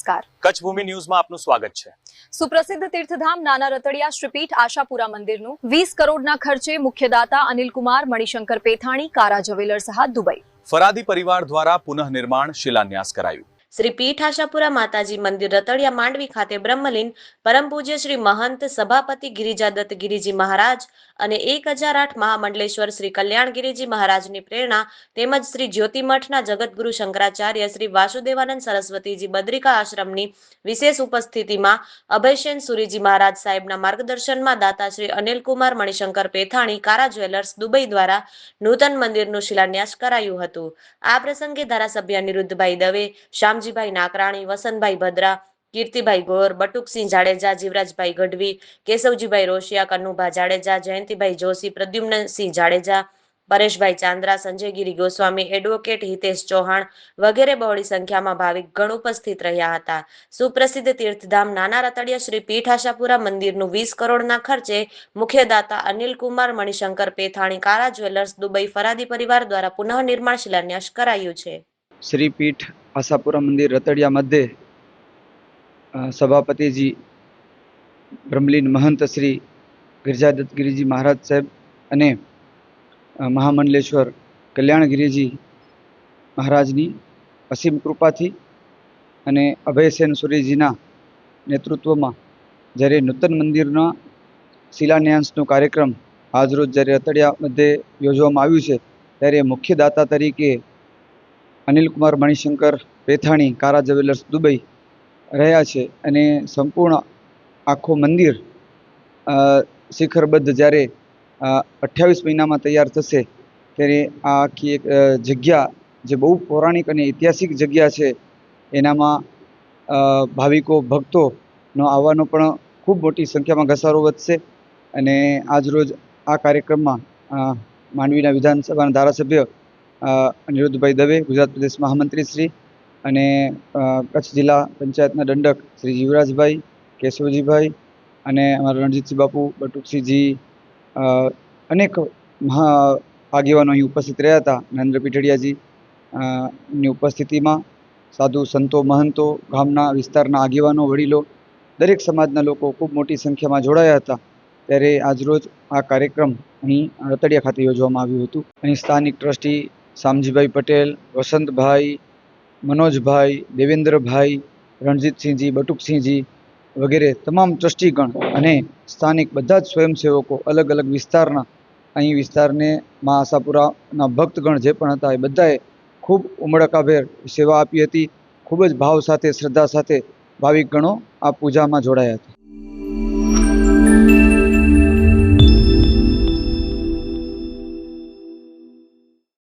નમસ્કાર, કચ્છ ભૂમિ ન્યૂઝમાં આપનું સ્વાગત છે। સુપ્રસિદ્ધ તીર્થધામ નાના રતડિયા શ્રીપીઠ આશાપુરા મંદિરનું 20 કરોડના ખર્ચે મુખ્યદાતા અનિલકુમાર મણિશંકર પેથાણી કારા જ્વેલર્સ હાથ દુબઈ। ફરાદી પરિવાર દ્વારા પુનઃનિર્માણ શિલાન્યાસ કરાયું। શ્રી પીઠ આશાપુરા માતાજી મંદિર રતડિયા માંડવી ખાતે બ્રહ્મલીન પરમ પૂજ્ય શ્રી મહંત સભાપતિ ગિરિજાદત્ત ગિરિજી મહારાજ અને 1008 મહામંડલેશ્વર શ્રી કલ્યાણ ગિરિજી મહારાજની પ્રેરણા તેમજ શ્રી જ્યોતિમઠના જગતગુરુ શંકરાચાર્ય શ્રી વાસુદેવાનંદ સરસ્વતીજી બદ્રિકા આશ્રમની વિશેષ ઉપસ્થિતિમાં અભયસેન સુરીજી મહારાજ સાહેબના માર્ગદર્શનમાં દાતા શ્રી અનિલકુમાર મણિશંકર પેથાણી કારા જ્વેલર્સ દુબઈ દ્વારા નૂતન મંદિરનું શિલાન્યાસ કરાયું હતું। આ પ્રસંગે ધારાસભ્ય અનિરુદ્ધભાઈ દવે, શામજીભાઈ નાકરાણી, વસંતભાઈ ભદ્રા, કીર્તિભાઈ ગોર, બટુકસિંહ જાડેજા, જીવરાજભાઈ ગઢવી, કેશવજીભાઈ રોશિયા, કન્નુભા જાડેજા, જયંતિભાઈ જોશી, પ્રદ્યુમ્નસિંહ જાડેજા, પરેશભાઈ ચાંદ્રા, સંજયગીરી ગોસ્વામી, એડવોકેટ હિતેશ ચૌહાણ વગેરે બહોળી સંખ્યામાં ભાવિકગણ ઉપસ્થિત રહ્યા હતા। સુપ્રસિદ્ધ તીર્થધામ નાના રતડિયા શ્રી પીઠ આશાપુરા મંદિરનું 20 કરોડના ખર્ચે મુખ્યદાતા અનિલકુમાર મણિશંકર પેથાણી કારા જ્વેલર્સ દુબઈ ફરાદી પરિવાર દ્વારા પુનઃનિર્માણ શિલાન્યાસ કરાયું છે। श्री पीठ आशापुरा मंदिर रतड़िया मध्य सभापति जी ब्रह्मलीन महंत श्री गिरिजादत्त गिरिजी महाराज साहेब अने महामंडलेश्वर कल्याण गिरिजी महाराजनी असीम कृपाथी अने अभयसेन सूरीजीना नेतृत्वमां જ્યારે નૂતન મંદિરના શિલાન્યાસનો કાર્યક્રમ આજરોજ જ્યારે રતડિયા મધ્યે યોજવામાં આવ્યું છે ત્યારે મુખ્ય દાતા તરીકે અનિલકુમાર મણિશંકર પેથાણી કારા જ્વેલર્સ દુબઈ રહ્યા છે અને સંપૂર્ણ આખો મંદિર શિખરબદ્ધ જ્યારે 28 મહિનામાં તૈયાર થશે ત્યારે આ આખી એક જગ્યા જે બહુ પૌરાણિક અને ઐતિહાસિક જગ્યા છે એનામાં ભાવિકો ભક્તોનો આવવાનો પણ ખૂબ મોટી સંખ્યામાં ઘસારો વધશે। અને આજરોજ આ કાર્યક્રમમાં માંડવીના વિધાનસભાના ધારાસભ્ય અનિરુદ્ધભાઈ દવે, ગુજરાત પ્રદેશ મહામંત્રી શ્રી અને કચ્છ જિલ્લા પંચાયતના દંડક શ્રી જીવરાજભાઈ, કેશવજીભાઈ અને અમારા રણજીતસિંહ બાપુ, બટુકસિંહજી અનેક આગેવાનો અહીં ઉપસ્થિત રહ્યા હતા। નરેન્દ્ર પીઠડિયાજી ની ઉપસ્થિતિમાં સાધુ સંતો, મહંતો, ગામના વિસ્તારના આગેવાનો, વડીલો, દરેક સમાજના લોકો ખૂબ મોટી સંખ્યામાં જોડાયા હતા। ત્યારે આજરોજ આ કાર્યક્રમ અહીં રતડિયા ખાતે યોજવામાં આવ્યું હતું। અહીં સ્થાનિક ટ્રસ્ટી શામજીભાઈ પટેલ, વસંતભાઈ, મનોજભાઈ, દેવેન્દ્રભાઈ, રણજીતસિંહજી, બટુકસિંહજી વગેરે તમામ ટ્રસ્ટીગણ અને સ્થાનિક બધા જ સ્વયંસેવકો અલગ અલગ વિસ્તારના અહીં વિસ્તારને મા આશાપુરાના ભક્તગણ જે પણ હતા એ બધાએ ખૂબ ઉમળકાભેર સેવા આપી હતી। ખૂબ જ ભાવ સાથે, શ્રદ્ધા સાથે ભાવિકગણો આ પૂજામાં જોડાયા હતા।